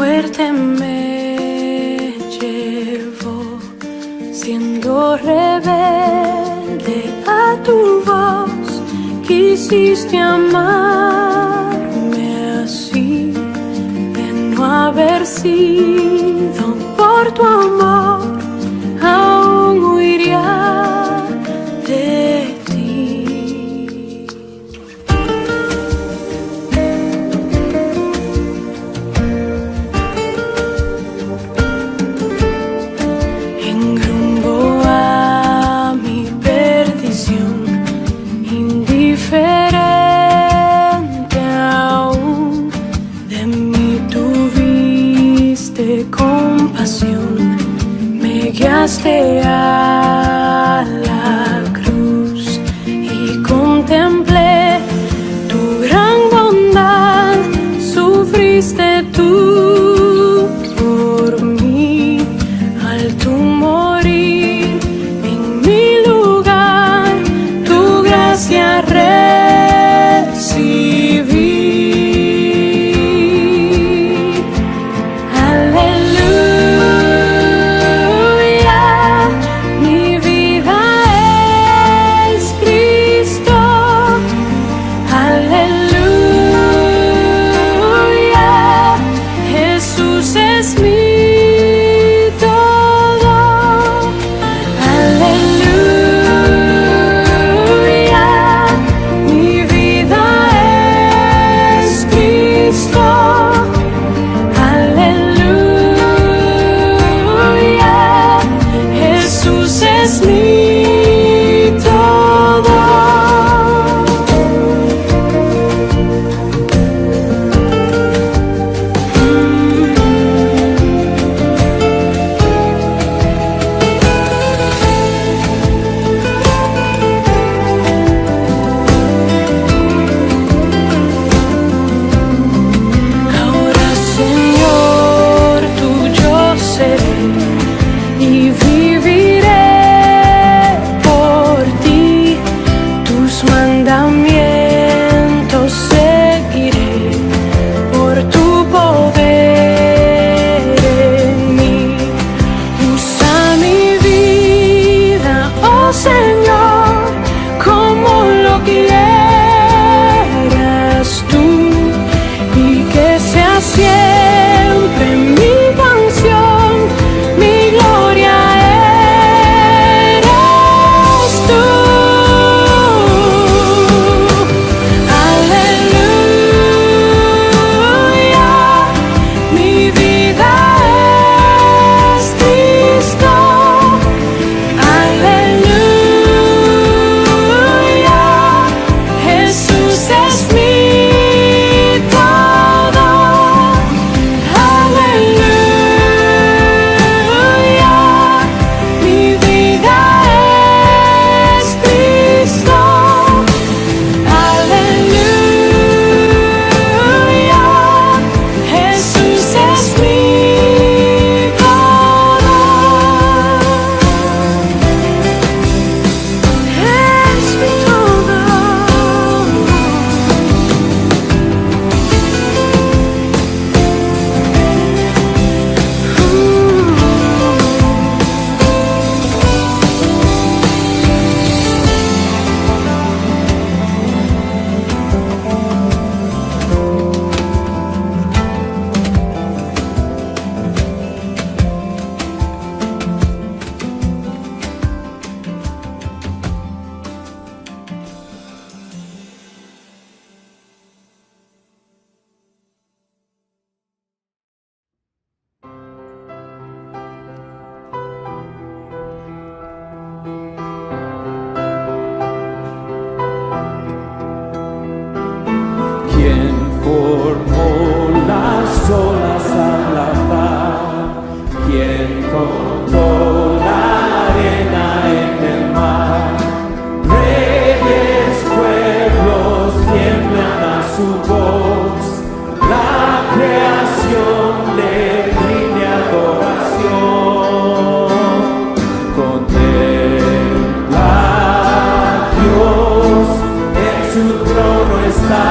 fuerte me llevó, siendo rebelde a tu voz, quisiste amarme así, de no haber sido por tu amor, aún huiría de ti. En rumbo a mi perdición, indiferente aún, de mí tuviste compasión, me guiaste a la cruz y contemplé tu gran bondad, sufriste tú por mí, al tu morir en mi lugar, tu gracia recibí. Aleluya, mi vida es Cristo. Aleluya, Jesús es mi todo. Aleluya, mi vida es Cristo. Aleluya, Jesús es mi todo. Ahora, Señor, tuyo seré y viviré por ti. Tus mandamientos seguiré por tu poder en mí. Usa mi vida, oh Señor, como lo quieras tú, y que sea siempre mi canción, mi gloria eres tú. Aleluya, mi vida es Cristo. Aleluya, Jesús es mi todo. Aleluya, mi vida es Cristo. Aleluya, Jesús es mi todo. Es mi todo. ¿Quién formó las olas al mar? ¿Quién contó la arena en el mar? Reyes, pueblos tiemblan a su voz, la creación le rinde adoración. Contempla a Dios, en su trono está,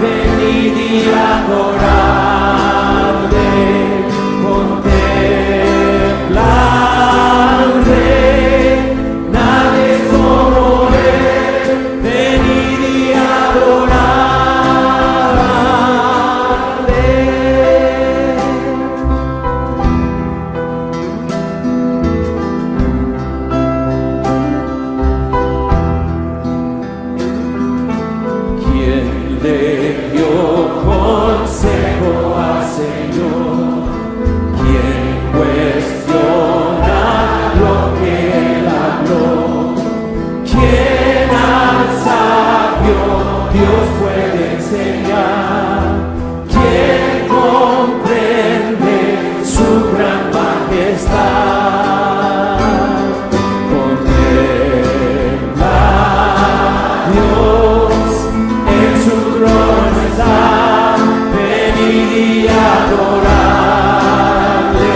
venid y adoradle. contempla al Rey, nadie es como Él, venid y adorarle. ¿Quién le dio consejo al Señor? ¿Quién cuestiona lo que Él habló? ¿Quién al sabio Dios puede enseñar? ¿Quién comprende su gran majestad? Contempla a Dios, en su trono está, venid y adorarle.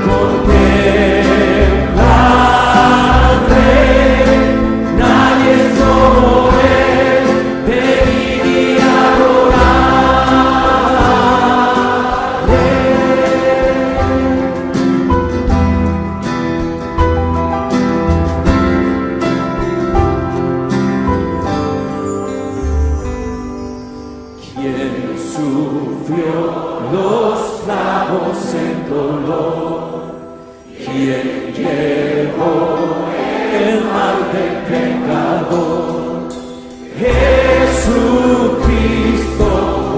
Contempla al Rey, nadie es como Él, venid y adorarle. ¿Quién sufrió los clavos en dolor? ¿Quién llevó el mal del pecador? Jesucristo,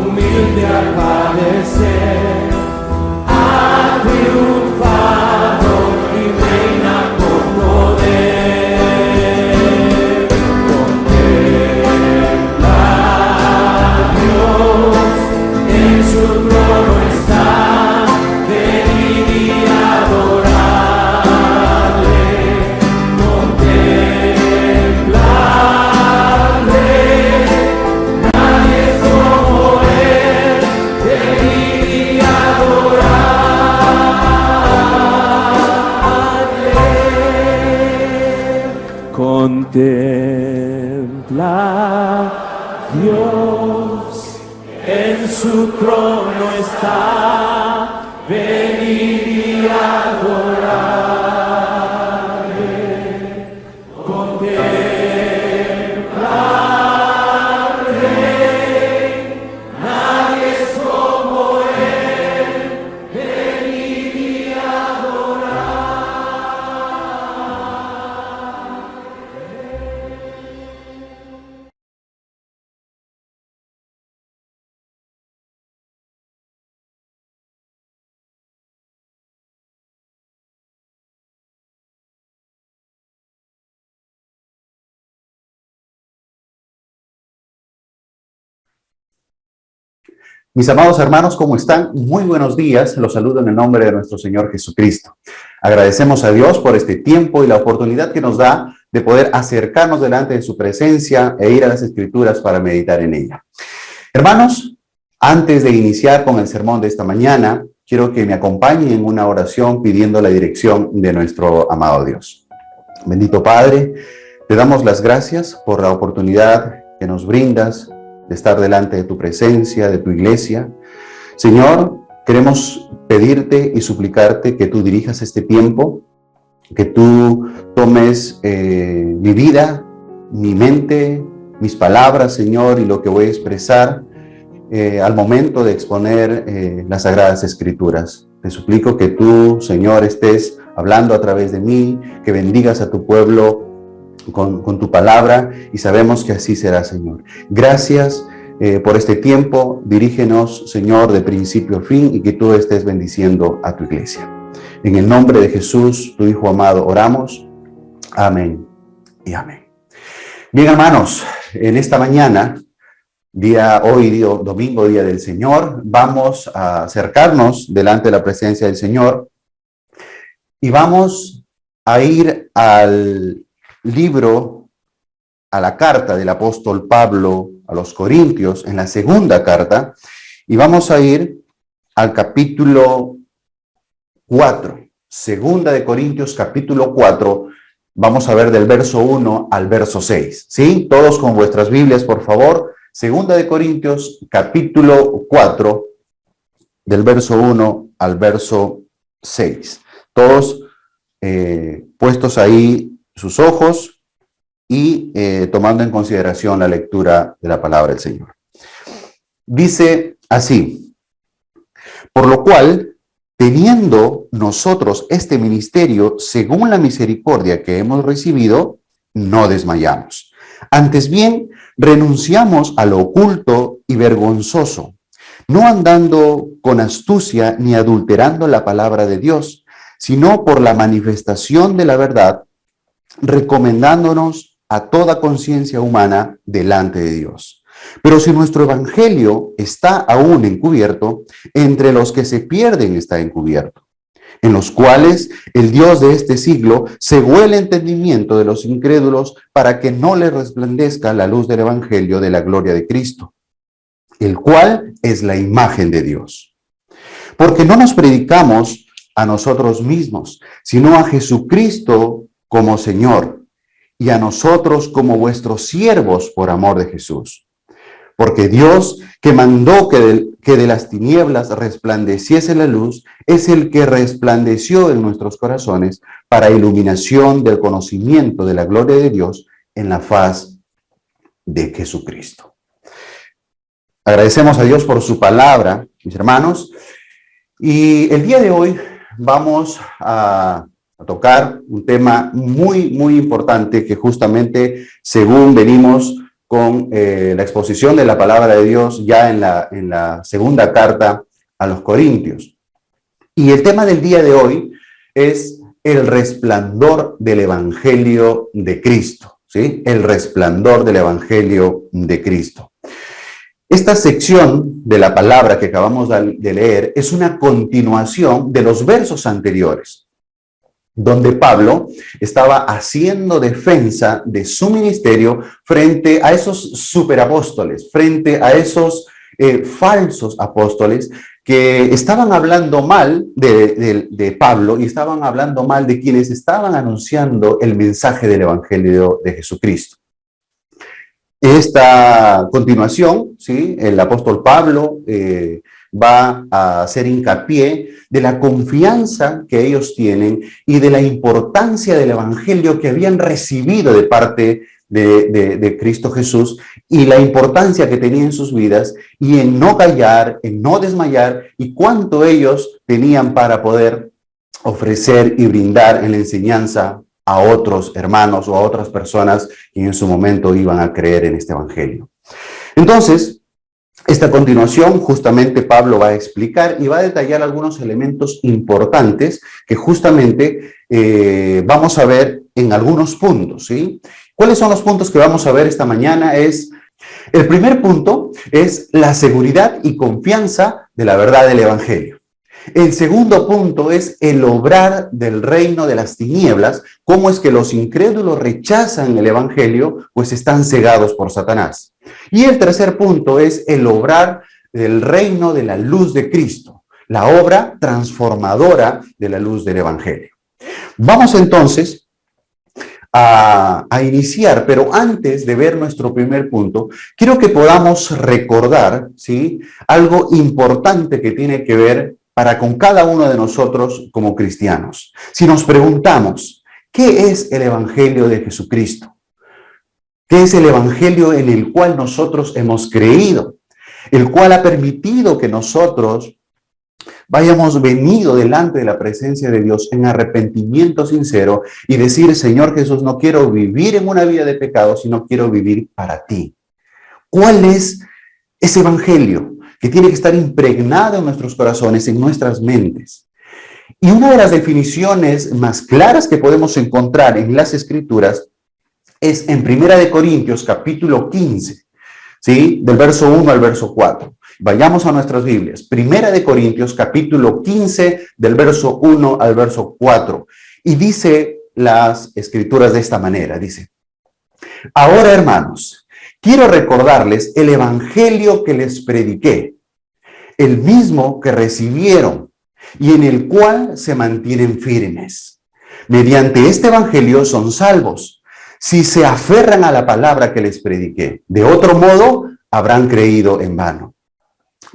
humilde al padecer, ha triunfado y reina con poder. Contempla a Dios, en su trono está, venid y adorarle. Contempla al Rey, nadie es como Él, venid y adorarle. Contempla a Dios, en su trono está, venid y adorarle. Contempla al Rey, nadie es como Él, venid y Mis amados hermanos, ¿cómo están? Muy buenos días. Los saludo en el nombre de nuestro Señor Jesucristo. Agradecemos a Dios por este tiempo y la oportunidad que nos da de poder acercarnos delante de su presencia e ir a las Escrituras para meditar en ella. Hermanos, antes de iniciar con el sermón de esta mañana, quiero que me acompañen en una oración pidiendo la dirección de nuestro amado Dios. Bendito Padre, te damos las gracias por la oportunidad que nos brindas de estar delante de tu presencia, de tu iglesia. Señor, queremos pedirte y suplicarte que tú dirijas este tiempo, que tú tomes mi vida, mi mente, mis palabras, Señor, y lo que voy a expresar al momento de exponer las Sagradas Escrituras. Te suplico que tú, Señor, estés hablando a través de mí, que bendigas a tu pueblo con tu palabra, y sabemos que así será, Señor. Gracias por este tiempo. Dirígenos, Señor, de principio a fin, y que tú estés bendiciendo a tu iglesia. En el nombre de Jesús, tu Hijo amado, oramos. Amén y amén. Bien, hermanos, en esta mañana, hoy domingo, día del Señor, vamos a acercarnos delante de la presencia del Señor y vamos a ir al libro, a la carta del apóstol Pablo a los Corintios, en la segunda carta, y vamos a ir al capítulo 4, segunda de Corintios, capítulo 4, vamos a ver del verso 1 al verso 6, ¿sí? Todos con vuestras Biblias, por favor. Segunda de Corintios, capítulo 4, del verso 1 al verso 6. Todos puestos ahí sus ojos y tomando en consideración la lectura de la palabra del Señor. Dice así: por lo cual, teniendo nosotros este ministerio según la misericordia que hemos recibido, no desmayamos. Antes bien, renunciamos a lo oculto y vergonzoso, no andando con astucia ni adulterando la palabra de Dios, sino por la manifestación de la verdad, recomendándonos a toda conciencia humana delante de Dios. Pero si nuestro evangelio está aún encubierto, entre los que se pierden está encubierto, en los cuales el Dios de este siglo cegó el entendimiento de los incrédulos para que no les resplandezca la luz del evangelio de la gloria de Cristo, el cual es la imagen de Dios. Porque no nos predicamos a nosotros mismos, sino a Jesucristo como Señor, y a nosotros como vuestros siervos por amor de Jesús. Porque Dios, que mandó que de las tinieblas resplandeciese la luz, es el que resplandeció en nuestros corazones para iluminación del conocimiento de la gloria de Dios en la faz de Jesucristo. Agradecemos a Dios por su palabra, mis hermanos, y el día de hoy vamos a tocar un tema muy importante que justamente, según venimos con la exposición de la palabra de Dios ya en la segunda carta a los Corintios. Y el tema del día de hoy es el resplandor del Evangelio de Cristo, ¿sí? El resplandor del Evangelio de Cristo. Esta sección de la palabra que acabamos de leer es una continuación de los versos anteriores, donde Pablo estaba haciendo defensa de su ministerio frente a esos superapóstoles, frente a esos falsos apóstoles que estaban hablando mal de Pablo y estaban hablando mal de quienes estaban anunciando el mensaje del Evangelio de Jesucristo. Esta continuación, ¿sí? El apóstol Pablo va a hacer hincapié de la confianza que ellos tienen y de la importancia del evangelio que habían recibido de parte de Cristo Jesús y la importancia que tenía en sus vidas y en no callar, en no desmayar y cuánto ellos tenían para poder ofrecer y brindar en la enseñanza a otros hermanos o a otras personas que en su momento iban a creer en este evangelio. Entonces, esta continuación justamente Pablo va a explicar y va a detallar algunos elementos importantes que justamente vamos a ver en algunos puntos, ¿sí? ¿Cuáles son los puntos que vamos a ver esta mañana? El primer punto es la seguridad y confianza de la verdad del evangelio. El segundo punto es el obrar del reino de las tinieblas, cómo es que los incrédulos rechazan el evangelio, pues están cegados por Satanás. Y el tercer punto es el obrar del reino de la luz de Cristo, la obra transformadora de la luz del evangelio. Vamos entonces a iniciar, pero antes de ver nuestro primer punto, quiero que podamos recordar, ¿sí?, algo importante que tiene que ver para con cada uno de nosotros como cristianos. Si nos preguntamos, ¿qué es el Evangelio de Jesucristo? ¿Qué es el Evangelio en el cual nosotros hemos creído? El cual ha permitido que nosotros hayamos venido delante de la presencia de Dios en arrepentimiento sincero y decir, Señor Jesús, no quiero vivir en una vida de pecado, sino quiero vivir para ti. ¿Cuál es ese Evangelio que tiene que estar impregnado en nuestros corazones, en nuestras mentes? Y una de las definiciones más claras que podemos encontrar en las Escrituras es en 1 Corintios capítulo 15, ¿sí?, del verso 1 al verso 4. Vayamos a nuestras Biblias. 1 Corintios capítulo 15, del verso 1 al verso 4. Y dice las Escrituras de esta manera, dice: ahora, hermanos, quiero recordarles el evangelio que les prediqué, el mismo que recibieron y en el cual se mantienen firmes. Mediante este evangelio son salvos, si se aferran a la palabra que les prediqué. De otro modo, habrán creído en vano.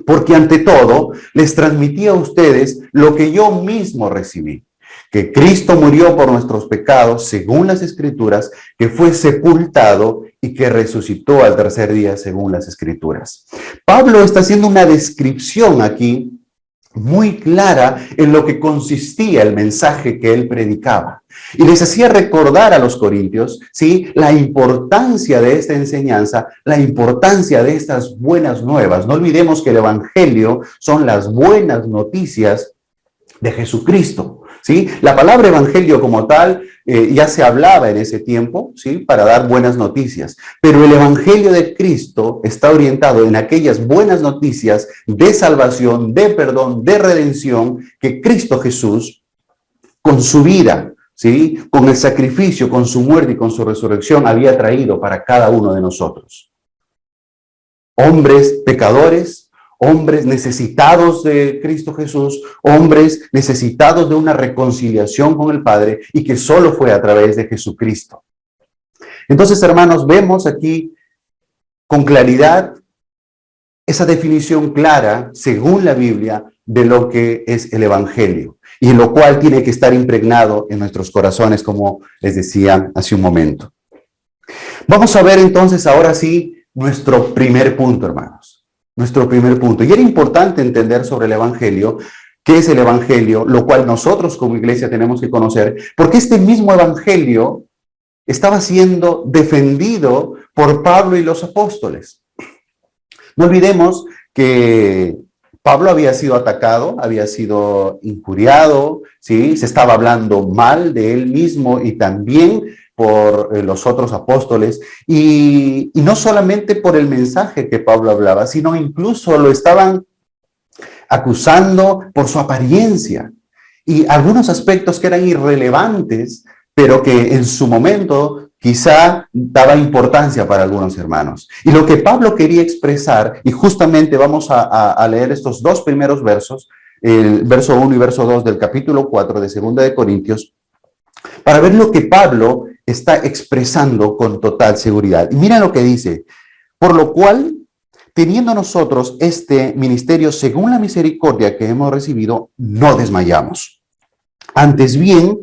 Porque ante todo, les transmití a ustedes lo que yo mismo recibí, que Cristo murió por nuestros pecados, según las Escrituras, que fue sepultado y que resucitó al tercer día, según las Escrituras. Pablo está haciendo una descripción aquí muy clara en lo que consistía el mensaje que él predicaba. Y les hacía recordar a los corintios, ¿sí?, la importancia de esta enseñanza, la importancia de estas buenas nuevas. No olvidemos que el evangelio son las buenas noticias de Jesucristo, ¿sí? La palabra evangelio como tal ya se hablaba en ese tiempo, ¿sí?, para dar buenas noticias. Pero el evangelio de Cristo está orientado en aquellas buenas noticias de salvación, de perdón, de redención que Cristo Jesús, con su vida, ¿sí?, con el sacrificio, con su muerte y con su resurrección, había traído para cada uno de nosotros. Hombres pecadores, hombres necesitados de Cristo Jesús, hombres necesitados de una reconciliación con el Padre y que solo fue a través de Jesucristo. Entonces, hermanos, vemos aquí con claridad esa definición clara, según la Biblia, de lo que es el Evangelio y lo cual tiene que estar impregnado en nuestros corazones, como les decía hace un momento. Vamos a ver entonces ahora sí nuestro primer punto, hermanos. Nuestro primer punto. Y era importante entender sobre el Evangelio, qué es el Evangelio, lo cual nosotros como iglesia tenemos que conocer, porque este mismo Evangelio estaba siendo defendido por Pablo y los apóstoles. No olvidemos que Pablo había sido atacado, había sido injuriado, ¿sí? Se estaba hablando mal de él mismo y también por los otros apóstoles, y no solamente por el mensaje que Pablo hablaba, sino incluso lo estaban acusando por su apariencia y algunos aspectos que eran irrelevantes, pero que en su momento quizá daba importancia para algunos hermanos. Y lo que Pablo quería expresar, y justamente vamos a leer estos dos primeros versos, el verso 1 y verso 2 del capítulo 4 de 2 de Corintios, para ver lo que Pablo está expresando con total seguridad. Y mira lo que dice: por lo cual, teniendo nosotros este ministerio según la misericordia que hemos recibido, no desmayamos. Antes bien,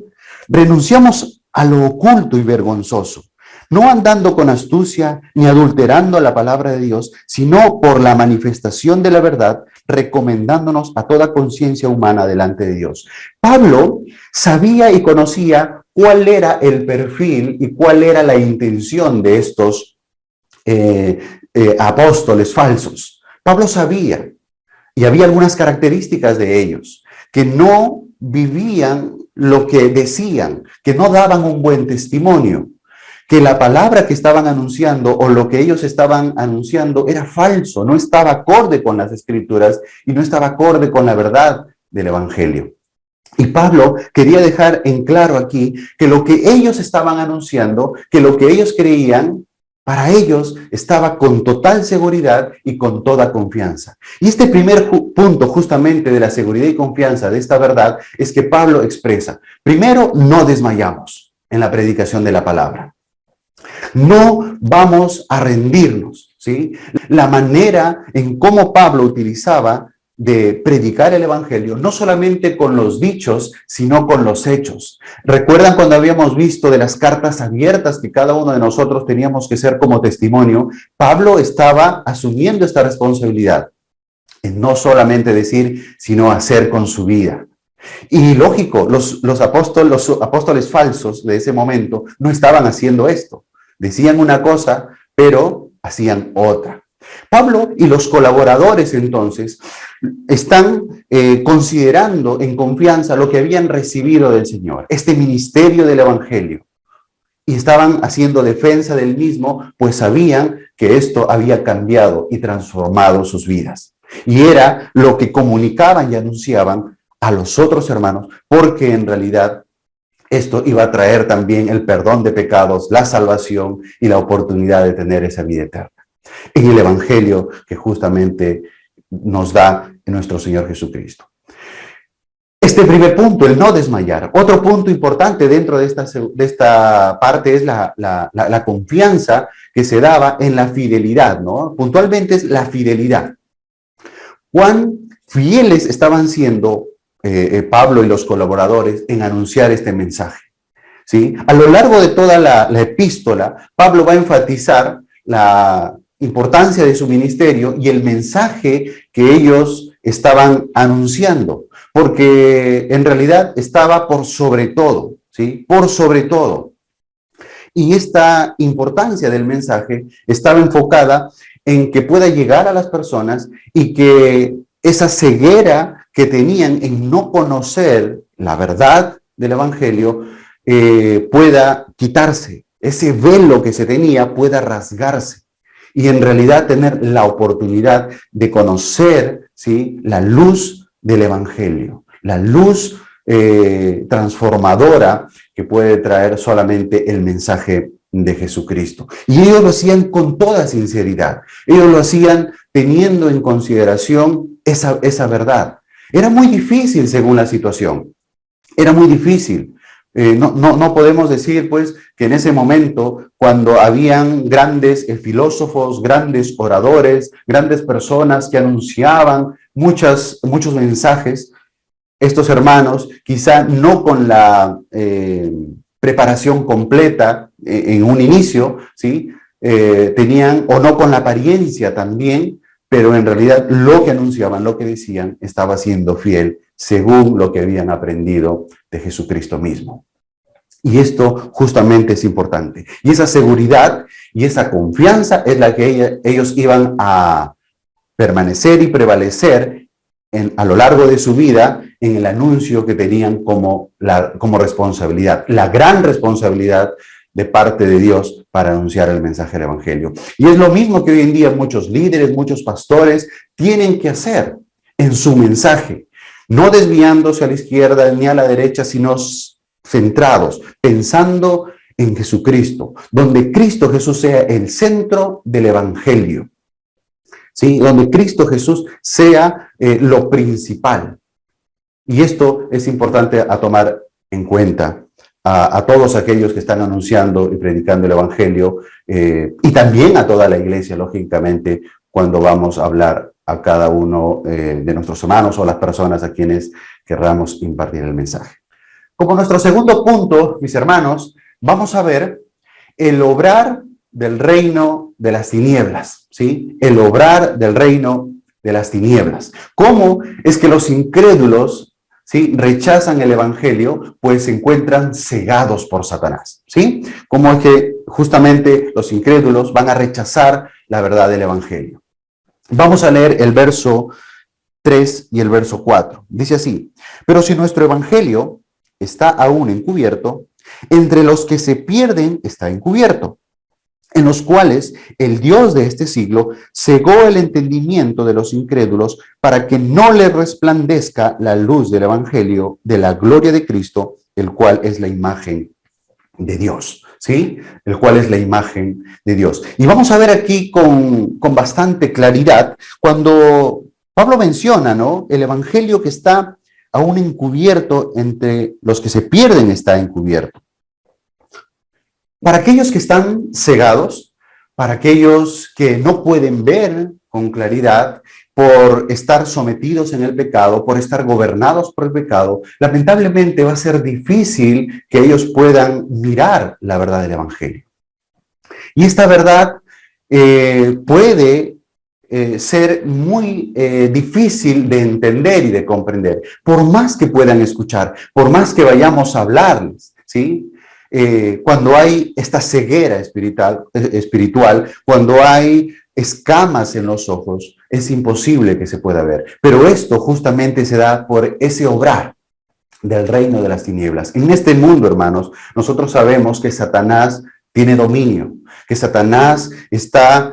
renunciamos a lo oculto y vergonzoso, no andando con astucia ni adulterando la palabra de Dios, sino por la manifestación de la verdad, recomendándonos a toda conciencia humana delante de Dios. Pablo sabía y conocía cuál era el perfil y cuál era la intención de estos apóstoles falsos. Pablo sabía, y había algunas características de ellos, que no vivían lo que decían, que no daban un buen testimonio, que la palabra que estaban anunciando o lo que ellos estaban anunciando era falso, no estaba acorde con las Escrituras y no estaba acorde con la verdad del Evangelio. Y Pablo quería dejar en claro aquí que lo que ellos estaban anunciando, que lo que ellos creían, para ellos estaba con total seguridad y con toda confianza. Y este primer punto justamente de la seguridad y confianza de esta verdad es que Pablo expresa: primero, no desmayamos en la predicación de la palabra. No vamos a rendirnos, ¿sí? La manera en cómo Pablo utilizaba de predicar el evangelio, no solamente con los dichos, sino con los hechos. ¿Recuerdan cuando habíamos visto de las cartas abiertas que cada uno de nosotros teníamos que ser como testimonio? Pablo estaba asumiendo esta responsabilidad en no solamente decir, sino hacer con su vida. Y lógico, los apóstoles falsos de ese momento no estaban haciendo esto. Decían una cosa, pero hacían otra. Pablo y los colaboradores entonces están considerando en confianza lo que habían recibido del Señor, este ministerio del Evangelio, y estaban haciendo defensa del mismo, pues sabían que esto había cambiado y transformado sus vidas. Y era lo que comunicaban y anunciaban a los otros hermanos, porque en realidad esto iba a traer también el perdón de pecados, la salvación y la oportunidad de tener esa vida eterna. En el Evangelio que justamente nos da nuestro Señor Jesucristo. Este primer punto, el no desmayar. Otro punto importante dentro de esta parte es la confianza que se daba en la fidelidad, ¿no? Puntualmente es la fidelidad. cuán fieles estaban siendo Pablo y los colaboradores en anunciar este mensaje. ¿Sí? A lo largo de toda la epístola, Pablo va a enfatizar la importancia de su ministerio y el mensaje que ellos estaban anunciando, porque en realidad estaba por sobre todo, ¿sí? Por sobre todo. Y esta importancia del mensaje estaba enfocada en que pueda llegar a las personas y que esa ceguera que tenían en no conocer la verdad del Evangelio pueda quitarse. Ese velo que se tenía pueda rasgarse y en realidad tener la oportunidad de conocer, ¿sí?, la luz del Evangelio, la luz transformadora que puede traer solamente el mensaje de Jesucristo. Y ellos lo hacían con toda sinceridad. Ellos lo hacían teniendo en consideración esa verdad. Era muy difícil según la situación. Era muy difícil. No podemos decir, pues, que en ese momento, cuando habían grandes filósofos, grandes oradores, grandes personas que anunciaban muchos mensajes, estos hermanos, quizá no con la preparación completa en un inicio, ¿sí? Tenían, o no con la apariencia también, pero en realidad lo que anunciaban, lo que decían, estaba siendo fiel según lo que habían aprendido de Jesucristo mismo. Y esto justamente es importante. Y esa seguridad y esa confianza es la que ellos iban a permanecer y prevalecer a lo largo de su vida en el anuncio que tenían como responsabilidad, la gran responsabilidad de parte de Dios para anunciar el mensaje del Evangelio. Y es lo mismo que hoy en día muchos líderes, muchos pastores tienen que hacer en su mensaje, no desviándose a la izquierda ni a la derecha, sino centrados, pensando en Jesucristo, donde Cristo Jesús sea el centro del Evangelio, ¿sí? Donde Cristo Jesús sea lo principal. Y esto es importante a tomar en cuenta a todos aquellos que están anunciando y predicando el Evangelio y también a toda la iglesia, lógicamente, cuando vamos a hablar a cada uno de nuestros hermanos o las personas a quienes querramos impartir el mensaje. Como nuestro segundo punto, mis hermanos, vamos a ver el obrar del reino de las tinieblas, ¿sí? El obrar del reino de las tinieblas. ¿Cómo es que los incrédulos, ¿sí?, rechazan el Evangelio? Pues se encuentran cegados por Satanás, ¿sí? ¿Cómo es que justamente los incrédulos van a rechazar la verdad del Evangelio? Vamos a leer el verso 3 y el verso 4. Dice así: pero si nuestro Evangelio está aún encubierto, entre los que se pierden está encubierto, en los cuales el Dios de este siglo cegó el entendimiento de los incrédulos para que no les resplandezca la luz del Evangelio de la gloria de Cristo, el cual es la imagen de Dios, ¿sí? El cual es la imagen de Dios. Y vamos a ver aquí con bastante claridad cuando Pablo menciona, ¿no?, el Evangelio que está aún encubierto, entre los que se pierden está encubierto. Para aquellos que están cegados, para aquellos que no pueden ver con claridad por estar sometidos en el pecado, por estar gobernados por el pecado, lamentablemente va a ser difícil que ellos puedan mirar la verdad del Evangelio. Y esta verdad puede ser muy difícil de entender y de comprender, por más que puedan escuchar, por más que vayamos a hablarles, ¿sí? Cuando hay esta ceguera espiritual, cuando hay escamas en los ojos, es imposible que se pueda ver. Pero esto justamente se da por ese obrar del reino de las tinieblas. En este mundo, hermanos, nosotros sabemos que Satanás tiene dominio, que Satanás está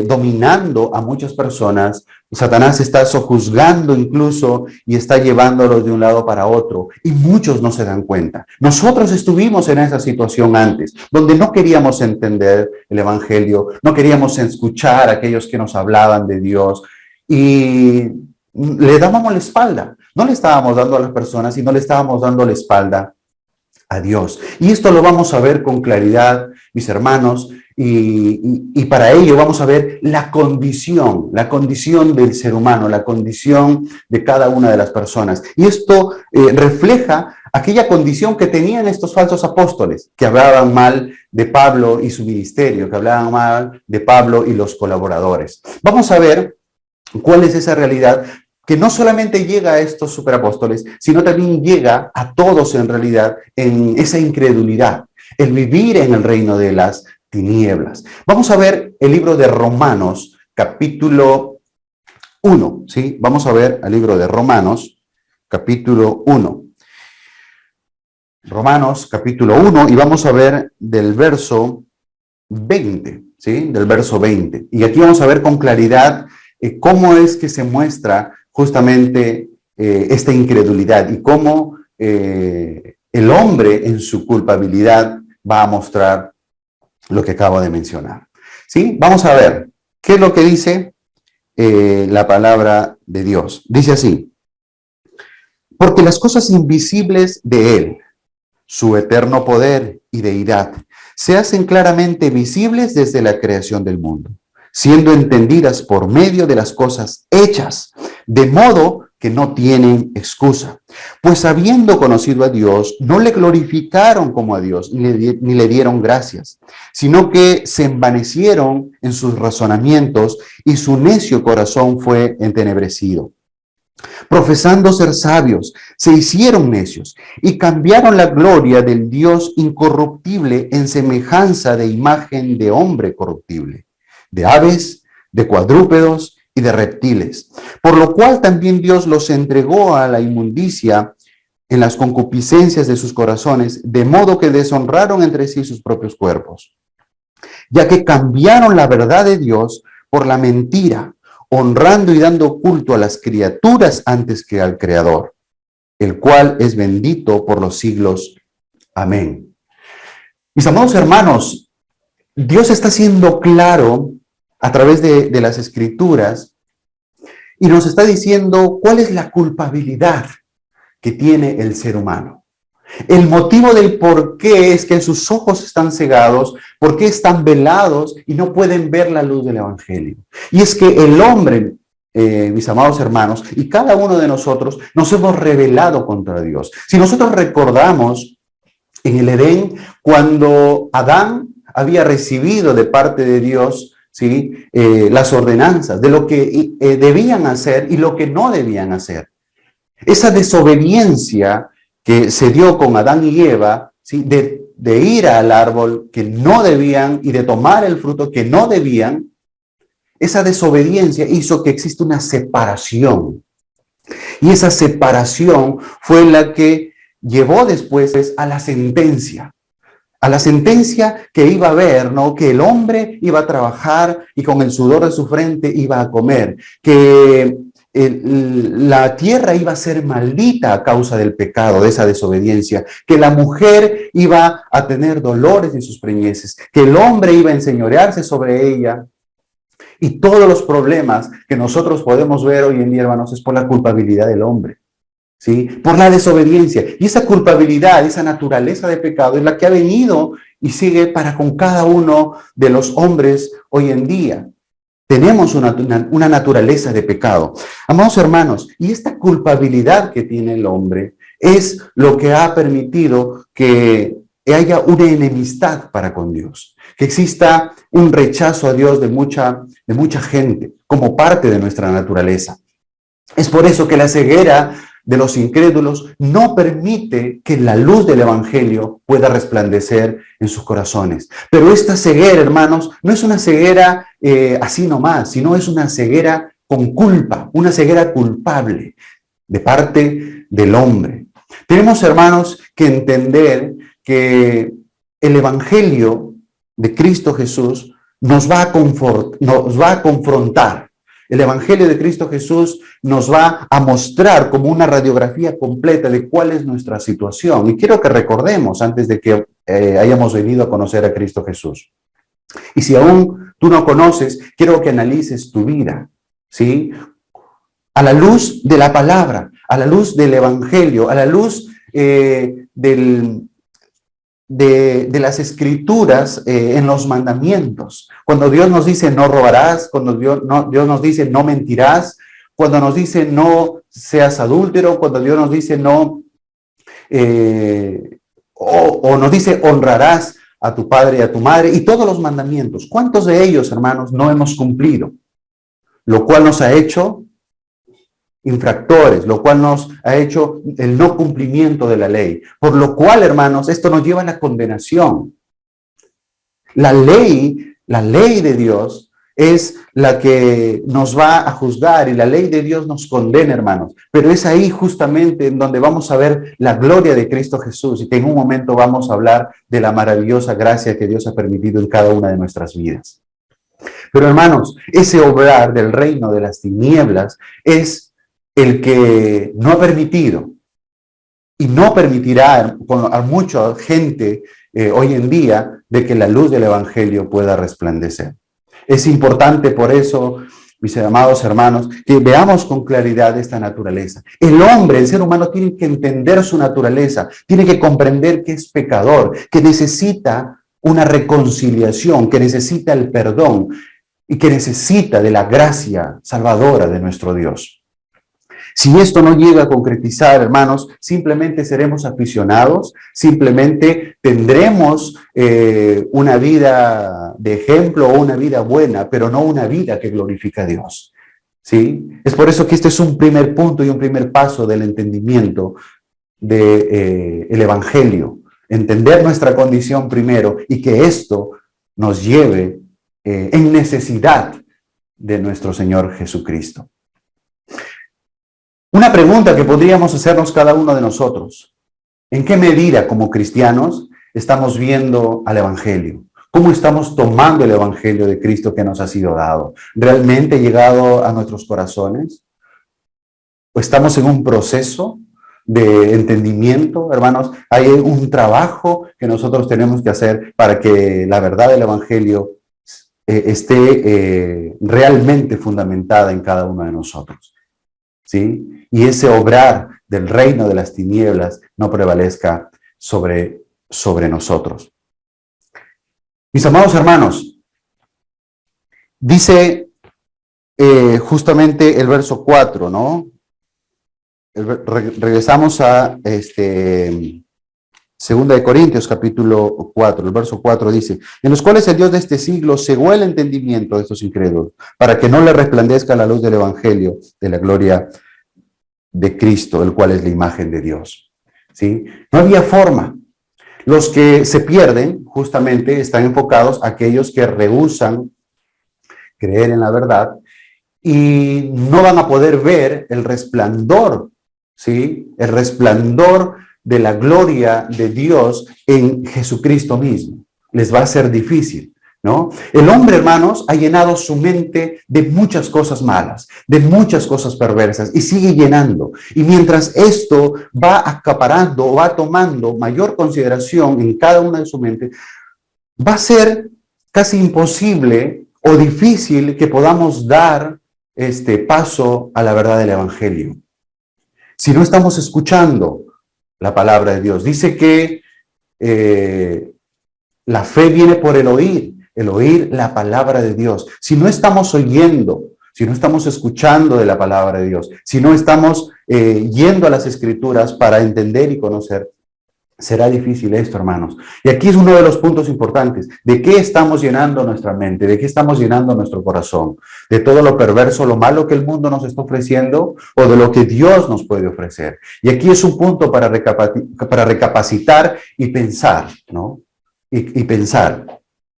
dominando a muchas personas. Satanás está sojuzgando incluso y está llevándolos de un lado para otro y muchos no se dan cuenta. Nosotros estuvimos en esa situación antes, donde no queríamos entender el Evangelio, no queríamos escuchar a aquellos que nos hablaban de Dios y le dábamos la espalda. No le estábamos dando a las personas, sino le estábamos dando la espalda a Dios. Y esto lo vamos a ver con claridad, mis hermanos, y para ello vamos a ver la condición del ser humano, la condición de cada una de las personas. Y esto refleja aquella condición que tenían estos falsos apóstoles, que hablaban mal de Pablo y su ministerio, que hablaban mal de Pablo y los colaboradores. Vamos a ver cuál es esa realidad que no solamente llega a estos superapóstoles, sino también llega a todos en realidad en esa incredulidad, el vivir en el reino de las tinieblas. Vamos a ver el libro de Romanos, capítulo 1, ¿sí? Vamos a ver el libro de Romanos, capítulo 1. Romanos, capítulo 1, y vamos a ver del verso 20, ¿sí? Del verso 20. Y aquí vamos a ver con claridad cómo es que se muestra justamente esta incredulidad y cómo el hombre en su culpabilidad va a mostrar lo que acabo de mencionar. ¿Sí? Vamos a ver qué es lo que dice la palabra de Dios. Dice así: porque las cosas invisibles de Él, su eterno poder y deidad, se hacen claramente visibles desde la creación del mundo, siendo entendidas por medio de las cosas hechas, de modo que no tienen excusa. Pues habiendo conocido a Dios, no le glorificaron como a Dios, ni le dieron gracias, sino que se envanecieron en sus razonamientos y su necio corazón fue entenebrecido. Profesando ser sabios, se hicieron necios y cambiaron la gloria del Dios incorruptible en semejanza de imagen de hombre corruptible, de aves, de cuadrúpedos y de reptiles, por lo cual también Dios los entregó a la inmundicia en las concupiscencias de sus corazones, de modo que deshonraron entre sí sus propios cuerpos, ya que cambiaron la verdad de Dios por la mentira, honrando y dando culto a las criaturas antes que al Creador, el cual es bendito por los siglos. Amén. Mis amados hermanos, Dios está siendo claro a través de las Escrituras y nos está diciendo cuál es la culpabilidad que tiene el ser humano. El motivo del por qué es que sus ojos están cegados, por qué están velados y no pueden ver la luz del Evangelio. Y es que el hombre, mis amados hermanos, y cada uno de nosotros nos hemos rebelado contra Dios. Si nosotros recordamos en el Edén, cuando Adán había recibido de parte de Dios, ¿sí? Las ordenanzas de lo que debían hacer y lo que no debían hacer. Esa desobediencia que se dio con Adán y Eva, ¿sí? de ir al árbol que no debían y de tomar el fruto que no debían, esa desobediencia hizo que exista una separación. Y esa separación fue la que llevó después a la sentencia. A la sentencia que iba a haber, ¿no? Que el hombre iba a trabajar y con el sudor de su frente iba a comer, que la tierra iba a ser maldita a causa del pecado, de esa desobediencia, que la mujer iba a tener dolores en sus preñeces, que el hombre iba a enseñorearse sobre ella. Y todos los problemas que nosotros podemos ver hoy en día, hermanos, es por la culpabilidad del hombre. ¿Sí? Por la desobediencia. Y esa culpabilidad, esa naturaleza de pecado es la que ha venido y sigue para con cada uno de los hombres hoy en día. Tenemos una naturaleza de pecado. Amados hermanos, y esta culpabilidad que tiene el hombre es lo que ha permitido que haya una enemistad para con Dios, que exista un rechazo a Dios de mucha gente como parte de nuestra naturaleza. Es por eso que la ceguera de los incrédulos no permite que la luz del Evangelio pueda resplandecer en sus corazones. Pero esta ceguera, hermanos, no es una ceguera así nomás, sino es una ceguera con culpa, una ceguera culpable de parte del hombre. Tenemos, hermanos, que entender que el Evangelio de Cristo Jesús nos va a confrontar. El Evangelio de Cristo Jesús nos va a mostrar como una radiografía completa de cuál es nuestra situación. Y quiero que recordemos, antes de que hayamos venido a conocer a Cristo Jesús. Y si aún tú no conoces, quiero que analices tu vida, ¿sí? A la luz de la palabra, a la luz del Evangelio, a la luz de las escrituras en los mandamientos. Cuando Dios nos dice no robarás, cuando Dios nos dice no mentirás, cuando nos dice no seas adúltero, cuando Dios nos dice no, o nos dice honrarás a tu padre y a tu madre, y todos los mandamientos. ¿Cuántos de ellos, hermanos, no hemos cumplido? Lo cual nos ha hecho infractores, lo cual nos ha hecho el no cumplimiento de la ley. Por lo cual, hermanos, esto nos lleva a la condenación. La ley de Dios es la que nos va a juzgar y la ley de Dios nos condena, hermanos. Pero es ahí justamente en donde vamos a ver la gloria de Cristo Jesús y que en un momento vamos a hablar de la maravillosa gracia que Dios ha permitido en cada una de nuestras vidas. Pero, hermanos, ese obrar del reino de las tinieblas es el que no ha permitido y no permitirá a mucha gente hoy en día de que la luz del evangelio pueda resplandecer. Es importante por eso, mis amados hermanos, que veamos con claridad esta naturaleza. El hombre, el ser humano, tiene que entender su naturaleza, tiene que comprender que es pecador, que necesita una reconciliación, que necesita el perdón y que necesita de la gracia salvadora de nuestro Dios. Si esto no llega a concretizar, hermanos, simplemente seremos aficionados, simplemente tendremos una vida de ejemplo o una vida buena, pero no una vida que glorifica a Dios. ¿Sí? Es por eso que este es un primer punto y un primer paso del entendimiento del Evangelio. Entender nuestra condición primero y que esto nos lleve en necesidad de nuestro Señor Jesucristo. Una pregunta que podríamos hacernos cada uno de nosotros. ¿En qué medida como cristianos estamos viendo al Evangelio? ¿Cómo estamos tomando el Evangelio de Cristo que nos ha sido dado? ¿Realmente ha llegado a nuestros corazones? ¿O estamos en un proceso de entendimiento? Hermanos, hay un trabajo que nosotros tenemos que hacer para que la verdad del Evangelio esté realmente fundamentada en cada uno de nosotros. ¿Sí? Y ese obrar del reino de las tinieblas no prevalezca sobre nosotros. Mis amados hermanos, dice justamente el verso 4, ¿no? Regresamos a Segunda de Corintios, capítulo 4, el verso 4 dice, en los cuales el Dios de este siglo cegó el entendimiento de estos incrédulos, para que no le resplandezca la luz del evangelio de la gloria de Cristo, el cual es la imagen de Dios. ¿Sí? No había forma. Los que se pierden, justamente, están enfocados a aquellos que rehúsan creer en la verdad y no van a poder ver el resplandor, ¿sí? El resplandor de la gloria de Dios en Jesucristo mismo. Les va a ser difícil, ¿no? El hombre, hermanos, ha llenado su mente de muchas cosas malas, de muchas cosas perversas, y sigue llenando. Y mientras esto va acaparando o va tomando mayor consideración en cada una de su mente, va a ser casi imposible o difícil que podamos dar este paso a la verdad del evangelio. Si no estamos escuchando la palabra de Dios, dice que la fe viene por el oír la palabra de Dios. Si no estamos oyendo, si no estamos escuchando de la palabra de Dios, si no estamos yendo a las escrituras para entender y conocer, será difícil esto, hermanos. Y aquí es uno de los puntos importantes. ¿De qué estamos llenando nuestra mente? ¿De qué estamos llenando nuestro corazón? ¿De todo lo perverso, lo malo que el mundo nos está ofreciendo o de lo que Dios nos puede ofrecer? Y aquí es un punto para recapacitar y pensar, ¿no? Y pensar.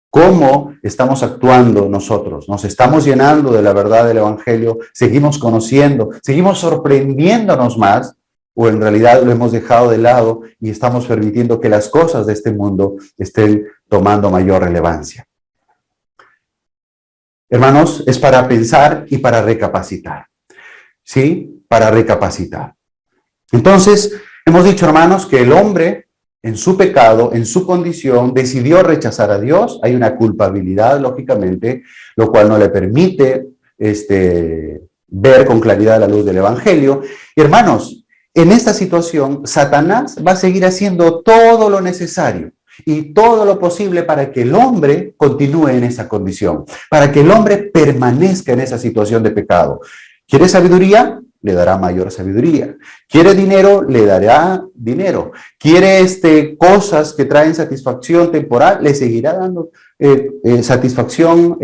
¿Cómo estamos actuando nosotros? ¿Nos estamos llenando de la verdad del evangelio? ¿Seguimos conociendo? ¿Seguimos sorprendiéndonos más? ¿O en realidad lo hemos dejado de lado y estamos permitiendo que las cosas de este mundo estén tomando mayor relevancia? Hermanos, es para pensar y para recapacitar. ¿Sí? Para recapacitar. Entonces, hemos dicho, hermanos, que el hombre, en su pecado, en su condición, decidió rechazar a Dios. Hay una culpabilidad, lógicamente, lo cual no le permite ver con claridad la luz del evangelio. Y hermanos, en esta situación, Satanás va a seguir haciendo todo lo necesario. y todo lo posible para que el hombre continúe en esa condición, para que el hombre permanezca en esa situación de pecado. ¿Quiere sabiduría? Le dará mayor sabiduría. ¿Quiere dinero? Le dará dinero. ¿Quiere cosas que traen satisfacción temporal? Le seguirá dando satisfacción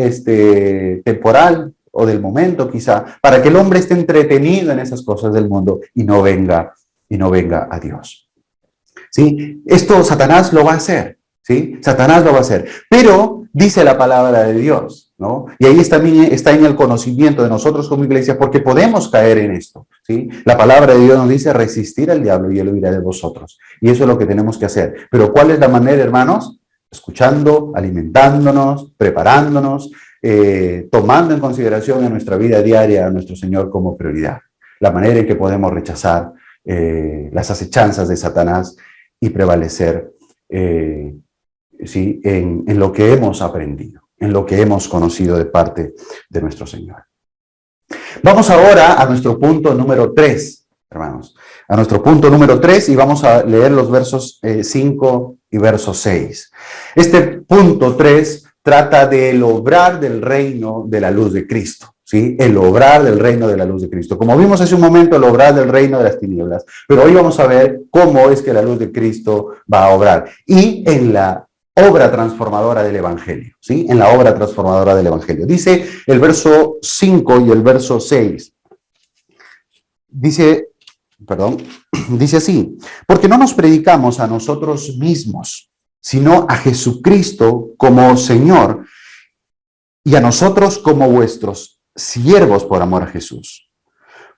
temporal o del momento quizá, para que el hombre esté entretenido en esas cosas del mundo y no venga a Dios. ¿Sí? Esto Satanás lo va a hacer, ¿sí? Satanás lo va a hacer, pero dice la palabra de Dios, ¿no? Y ahí está en el conocimiento de nosotros como iglesia, porque podemos caer en esto, ¿sí? La palabra de Dios nos dice resistir al diablo y él huirá de vosotros. Y eso es lo que tenemos que hacer. Pero ¿cuál es la manera, hermanos? Escuchando, alimentándonos, preparándonos, tomando en consideración en nuestra vida diaria a nuestro Señor como prioridad. La manera en que podemos rechazar las acechanzas de Satanás y prevalecer ¿sí? en lo que hemos aprendido, en lo que hemos conocido de parte de nuestro Señor. Vamos ahora a nuestro punto número 3, hermanos. A nuestro punto número 3 y vamos a leer los versos 5 y verso 6. Este punto 3 trata del obrar del reino de la luz de Cristo. ¿Sí? El obrar del reino de la luz de Cristo. Como vimos hace un momento, el obrar del reino de las tinieblas. Pero hoy vamos a ver cómo es que la luz de Cristo va a obrar. Y en la obra transformadora del Evangelio. ¿Sí? En la obra transformadora del Evangelio. Dice el verso 5 y el verso 6. Dice así: porque no nos predicamos a nosotros mismos, sino a Jesucristo como Señor, y a nosotros como vuestros siervos por amor a Jesús.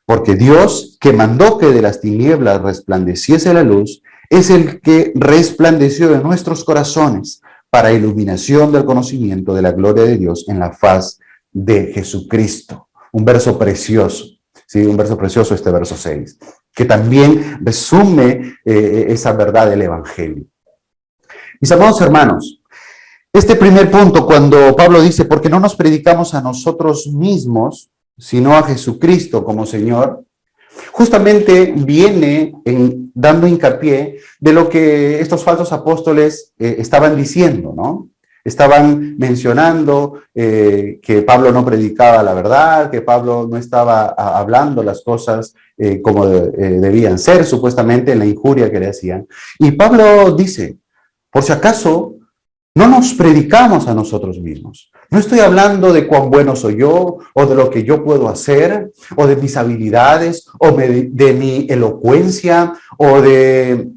Porque Dios, que mandó que de las tinieblas resplandeciese la luz, es el que resplandeció en nuestros corazones para iluminación del conocimiento de la gloria de Dios en la faz de Jesucristo. Un verso precioso, ¿sí? Un verso precioso este verso 6, que también resume esa verdad del Evangelio. Mis amados hermanos, este primer punto, cuando Pablo dice, porque no nos predicamos a nosotros mismos, sino a Jesucristo como Señor, justamente viene dando hincapié de lo que estos falsos apóstoles estaban diciendo, ¿no? Estaban mencionando que Pablo no predicaba la verdad, que Pablo no estaba hablando las cosas como debían ser, supuestamente en la injuria que le hacían. Y Pablo dice, por si acaso, no nos predicamos a nosotros mismos. No estoy hablando de cuán bueno soy yo, o de lo que yo puedo hacer, o de mis habilidades, o de mi elocuencia, o de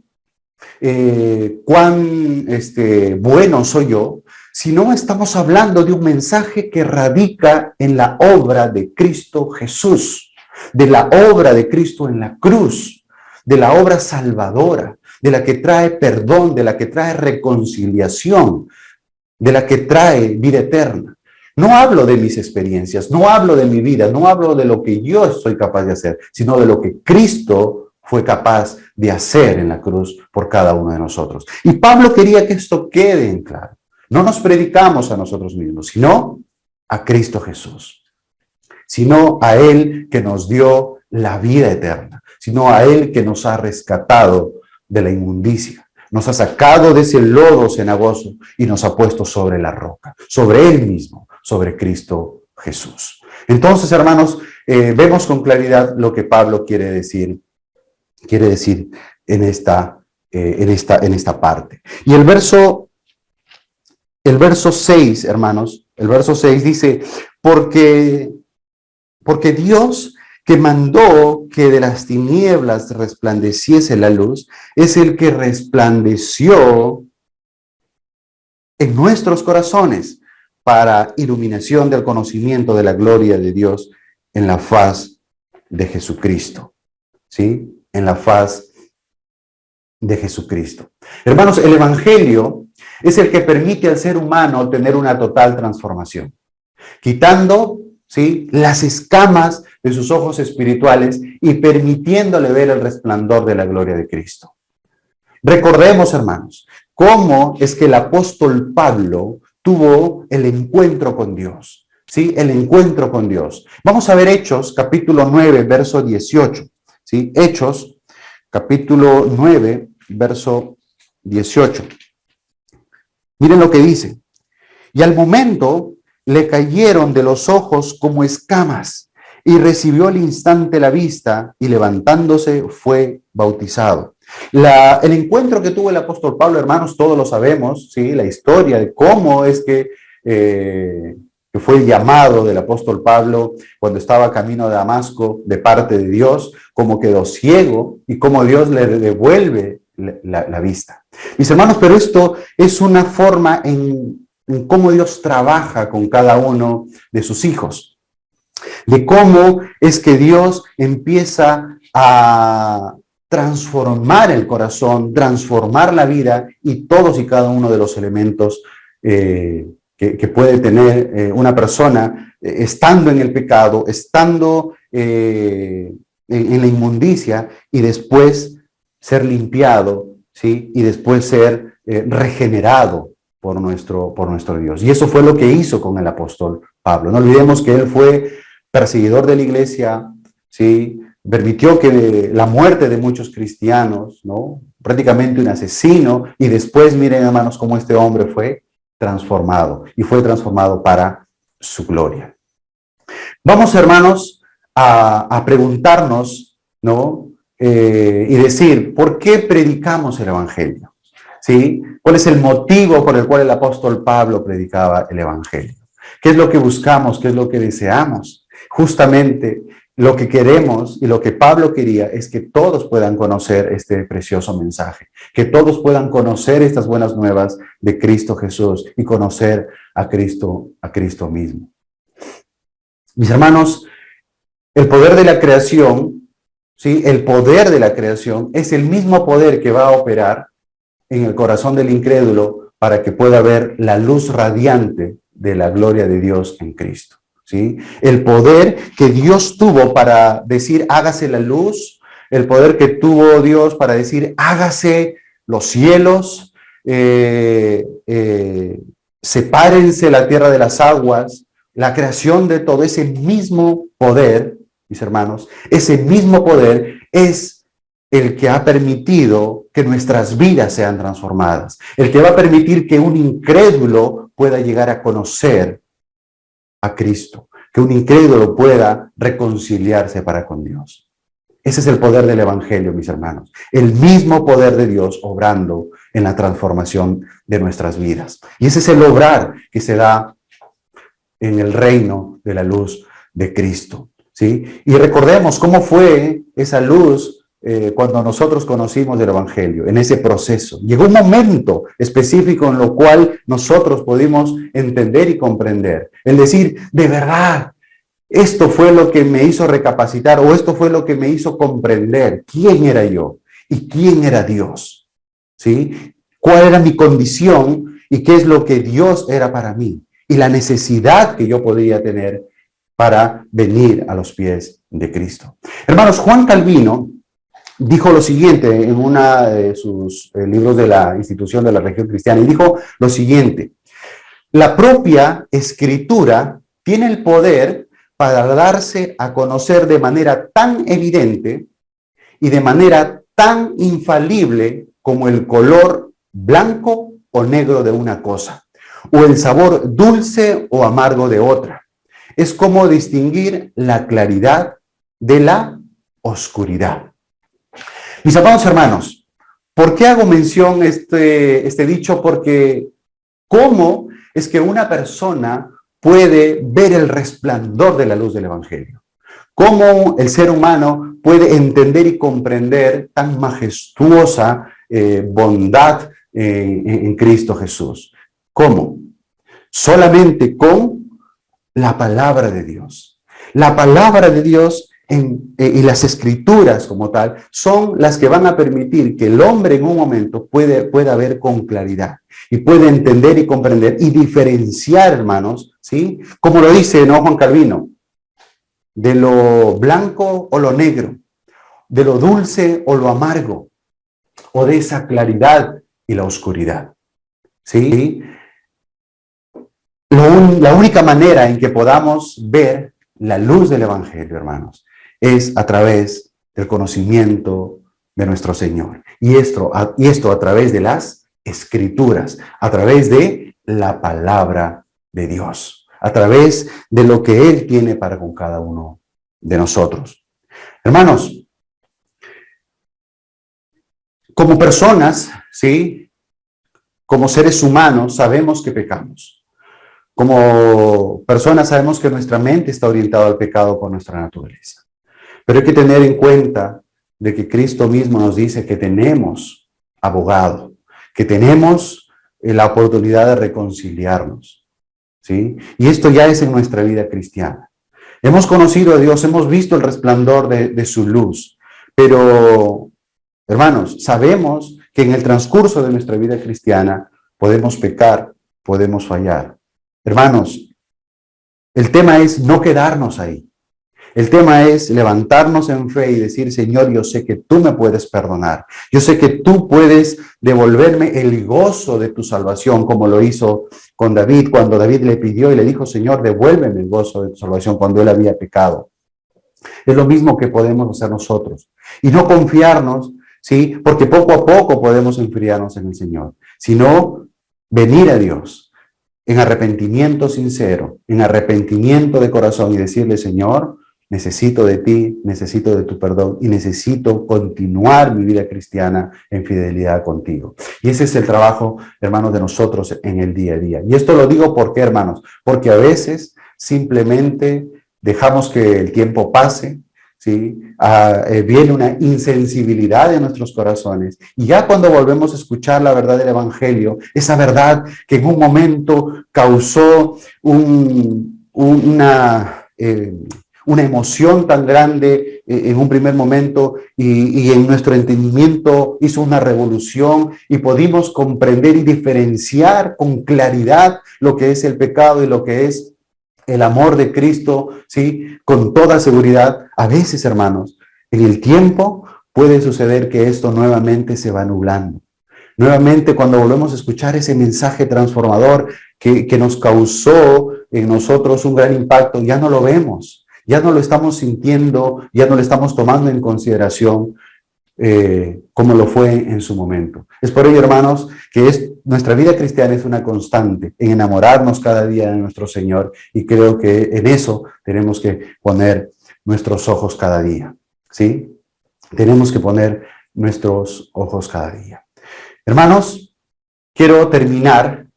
cuán bueno soy yo, sino estamos hablando de un mensaje que radica en la obra de Cristo Jesús, de la obra de Cristo en la cruz, de la obra salvadora, de la que trae perdón, de la que trae reconciliación, de la que trae vida eterna. No hablo de mis experiencias, no hablo de mi vida, no hablo de lo que yo soy capaz de hacer, sino de lo que Cristo fue capaz de hacer en la cruz por cada uno de nosotros. Y Pablo quería que esto quede en claro. No nos predicamos a nosotros mismos, sino a Cristo Jesús, sino a Él que nos dio la vida eterna, sino a Él que nos ha rescatado de la inmundicia, nos ha sacado de ese lodo cenagoso y nos ha puesto sobre la roca, sobre Él mismo, sobre Cristo Jesús. Entonces, hermanos, vemos con claridad lo que Pablo quiere decir en esta parte. Y el verso 6, hermanos, el verso 6 dice, porque Dios, que mandó que de las tinieblas resplandeciese la luz, es el que resplandeció en nuestros corazones para iluminación del conocimiento de la gloria de Dios en la faz de Jesucristo. ¿Sí? En la faz de Jesucristo. Hermanos, el Evangelio es el que permite al ser humano tener una total transformación, quitando, ¿sí?, las escamas de sus ojos espirituales y permitiéndole ver el resplandor de la gloria de Cristo. Recordemos, hermanos, cómo es que el apóstol Pablo tuvo el encuentro con Dios, ¿sí? El encuentro con Dios. Vamos a ver Hechos, capítulo 9, verso 18, ¿sí? Hechos, capítulo 9, verso 18. Miren lo que dice. Y al momento le cayeron de los ojos como escamas, y recibió al instante la vista, y levantándose fue bautizado. El encuentro que tuvo el apóstol Pablo, hermanos, todos lo sabemos, ¿sí? La historia de cómo es que fue el llamado del apóstol Pablo cuando estaba camino de Damasco de parte de Dios, cómo quedó ciego y cómo Dios le devuelve la vista. Mis hermanos, pero esto es una forma en cómo Dios trabaja con cada uno de sus hijos, de cómo es que Dios empieza a transformar el corazón, transformar la vida y todos y cada uno de los elementos que puede tener una persona estando en el pecado, estando en la inmundicia y después ser limpiado, ¿sí? Y después ser regenerado por nuestro Dios. Y eso fue lo que hizo con el apóstol Pablo. No olvidemos que él fue perseguidor de la iglesia, ¿sí? Permitió que la muerte de muchos cristianos, ¿no? Prácticamente un asesino, y después miren, hermanos, cómo este hombre fue transformado, y fue transformado para su gloria. Vamos, hermanos, a preguntarnos, ¿no? Y decir, ¿por qué predicamos el Evangelio? ¿Sí? ¿Cuál es el motivo por el cual el apóstol Pablo predicaba el Evangelio? ¿Qué es lo que buscamos? ¿Qué es lo que deseamos? Justamente lo que queremos y lo que Pablo quería es que todos puedan conocer este precioso mensaje, que todos puedan conocer estas buenas nuevas de Cristo Jesús y conocer a Cristo mismo. Mis hermanos, el poder de la creación, ¿sí? El poder de la creación es el mismo poder que va a operar en el corazón del incrédulo para que pueda ver la luz radiante de la gloria de Dios en Cristo. ¿Sí? El poder que Dios tuvo para decir hágase la luz, el poder que tuvo Dios para decir hágase los cielos, sepárense la tierra de las aguas, la creación de todo, ese mismo poder, mis hermanos, ese mismo poder es el que ha permitido que nuestras vidas sean transformadas, el que va a permitir que un incrédulo pueda llegar a conocer a Cristo, que un incrédulo pueda reconciliarse para con Dios. Ese es el poder del Evangelio, mis hermanos. El mismo poder de Dios obrando en la transformación de nuestras vidas. Y ese es el obrar que se da en el reino de la luz de Cristo, ¿sí? Y recordemos cómo fue esa luz cuando nosotros conocimos el Evangelio, en ese proceso. Llegó un momento específico en lo cual nosotros pudimos entender y comprender. El decir, de verdad, esto fue lo que me hizo recapacitar, o esto fue lo que me hizo comprender quién era yo y quién era Dios, ¿sí? Cuál era mi condición y qué es lo que Dios era para mí, y la necesidad que yo podía tener para venir a los pies de Cristo. Hermanos, Juan Calvino dijo lo siguiente en uno de sus libros de la institución de la religión cristiana, y dijo lo siguiente: la propia Escritura tiene el poder para darse a conocer de manera tan evidente y de manera tan infalible como el color blanco o negro de una cosa, o el sabor dulce o amargo de otra. Es como distinguir la claridad de la oscuridad. Mis amados hermanos, ¿por qué hago mención este dicho? Porque ¿cómo es que una persona puede ver el resplandor de la luz del Evangelio? ¿Cómo el ser humano puede entender y comprender tan majestuosa bondad en Cristo Jesús? ¿Cómo? Solamente con la palabra de Dios. La palabra de Dios y las escrituras como tal son las que van a permitir que el hombre en un momento pueda ver con claridad y puede entender y comprender y diferenciar, hermanos, ¿sí? Como lo dice, ¿no?, Juan Calvino, de lo blanco o lo negro, de lo dulce o lo amargo, o de esa claridad y la oscuridad, ¿sí? La única manera en que podamos ver la luz del Evangelio, hermanos, es a través del conocimiento de nuestro Señor. Y esto a través de las Escrituras, a través de la palabra de Dios, a través de lo que Él tiene para con cada uno de nosotros. Hermanos, como personas, ¿sí? Como seres humanos, sabemos que pecamos. Como personas sabemos que nuestra mente está orientada al pecado por nuestra naturaleza. Pero hay que tener en cuenta de que Cristo mismo nos dice que tenemos abogado, que tenemos la oportunidad de reconciliarnos, ¿sí? Y esto ya es en nuestra vida cristiana. Hemos conocido a Dios, hemos visto el resplandor de su luz, pero, hermanos, sabemos que en el transcurso de nuestra vida cristiana podemos pecar, podemos fallar. Hermanos, el tema es no quedarnos ahí. El tema es levantarnos en fe y decir, Señor, yo sé que tú me puedes perdonar. Yo sé que tú puedes devolverme el gozo de tu salvación, como lo hizo con David, cuando David le pidió y le dijo, Señor, devuélveme el gozo de tu salvación cuando él había pecado. Es lo mismo que podemos hacer nosotros. Y no confiarnos, ¿sí? Porque poco a poco podemos enfriarnos en el Señor, sino venir a Dios en arrepentimiento sincero, en arrepentimiento de corazón y decirle, Señor, necesito de ti, necesito de tu perdón y necesito continuar mi vida cristiana en fidelidad contigo. Y ese es el trabajo, hermanos, de nosotros en el día a día. Y esto lo digo ¿por qué, hermanos? Porque a veces simplemente dejamos que el tiempo pase, ¿sí? Viene una insensibilidad en nuestros corazones. Y ya cuando volvemos a escuchar la verdad del Evangelio, esa verdad que en un momento causó una emoción tan grande en un primer momento y en nuestro entendimiento hizo una revolución y pudimos comprender y diferenciar con claridad lo que es el pecado y lo que es el amor de Cristo, ¿sí? Con toda seguridad. A veces, hermanos, en el tiempo puede suceder que esto nuevamente se va nublando. Nuevamente, cuando volvemos a escuchar ese mensaje transformador que nos causó en nosotros un gran impacto, ya no lo vemos. Ya no lo estamos sintiendo, ya no lo estamos tomando en consideración como lo fue en su momento. Es por ello, hermanos, que nuestra vida cristiana es una constante en enamorarnos cada día de nuestro Señor y creo que en eso tenemos que poner nuestros ojos cada día, ¿sí? Tenemos que poner nuestros ojos cada día. Hermanos, quiero terminar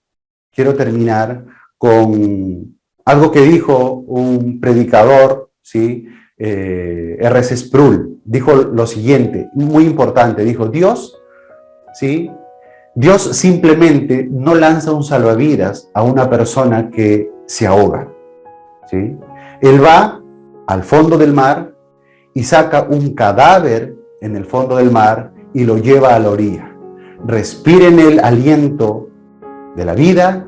con algo que dijo un predicador, ¿sí? R.C. Sproul, dijo lo siguiente, muy importante, dijo, Dios, ¿sí? Dios simplemente no lanza un salvavidas a una persona que se ahoga, ¿sí? Él va al fondo del mar y saca un cadáver en el fondo del mar y lo lleva a la orilla. Respira en el aliento de la vida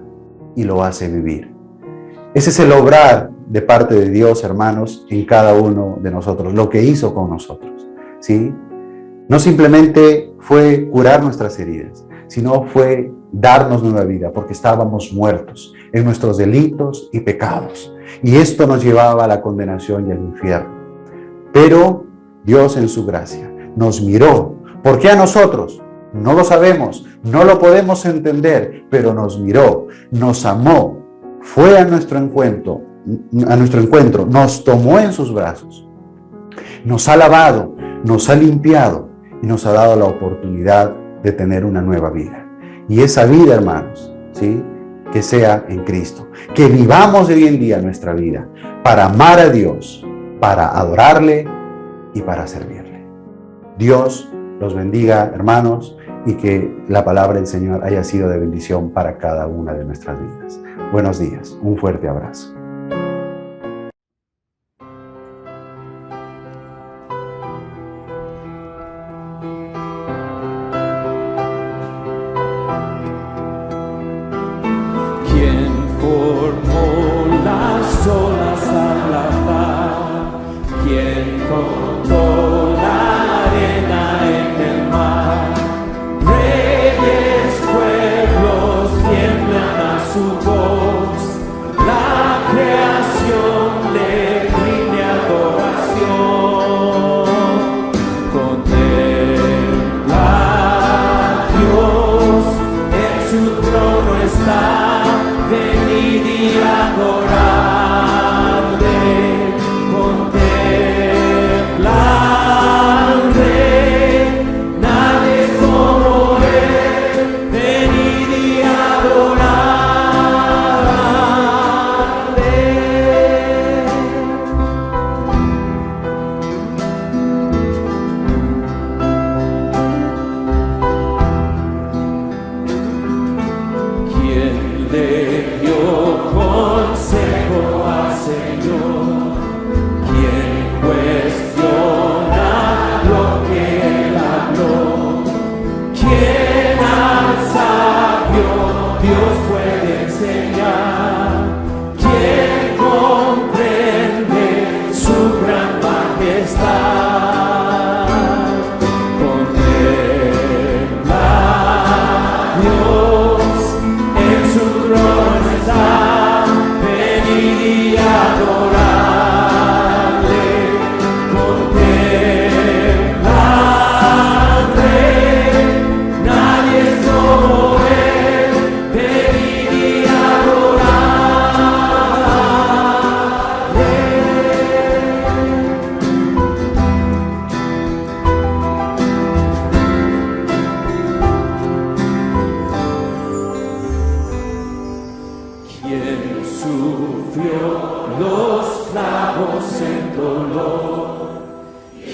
y lo hace vivir. Ese es el obrar de parte de Dios, hermanos, en cada uno de nosotros, lo que hizo con nosotros, ¿sí? No simplemente fue curar nuestras heridas, sino fue darnos nueva vida, porque estábamos muertos en nuestros delitos y pecados. Y esto nos llevaba a la condenación y al infierno. Pero Dios en su gracia nos miró. ¿Por qué a nosotros? No lo sabemos, no lo podemos entender, pero nos miró, nos amó, fue a nuestro encuentro, nos tomó en sus brazos, nos ha lavado, nos ha limpiado y nos ha dado la oportunidad de tener una nueva vida. Y esa vida, hermanos, ¿sí? Que sea en Cristo. Que vivamos de hoy en día nuestra vida para amar a Dios, para adorarle y para servirle. Dios los bendiga, hermanos, y que la palabra del Señor haya sido de bendición para cada una de nuestras vidas. Buenos días, un fuerte abrazo. ¿Quién formó las olas a la mar? ¿Quién contó la arena en el mar? Reyes, pueblos tiemblan a su voz. La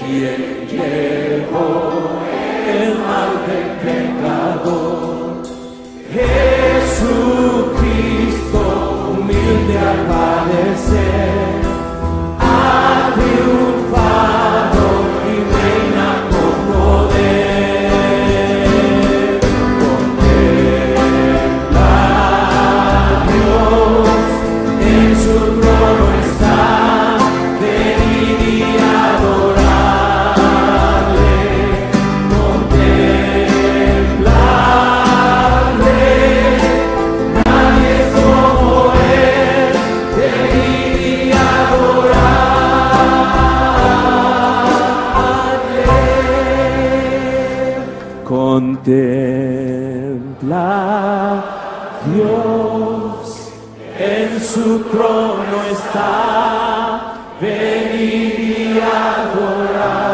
quien llevó el mal del pecador. Jesucristo, humilde al padecer, ha triunfado y reina con poder. Contempla a Dios, en su trono está, venid y adorarle. Contemplarle, nadie es como él, venid y adorarle. Contempla Dios, en su trono está, venid y adorar.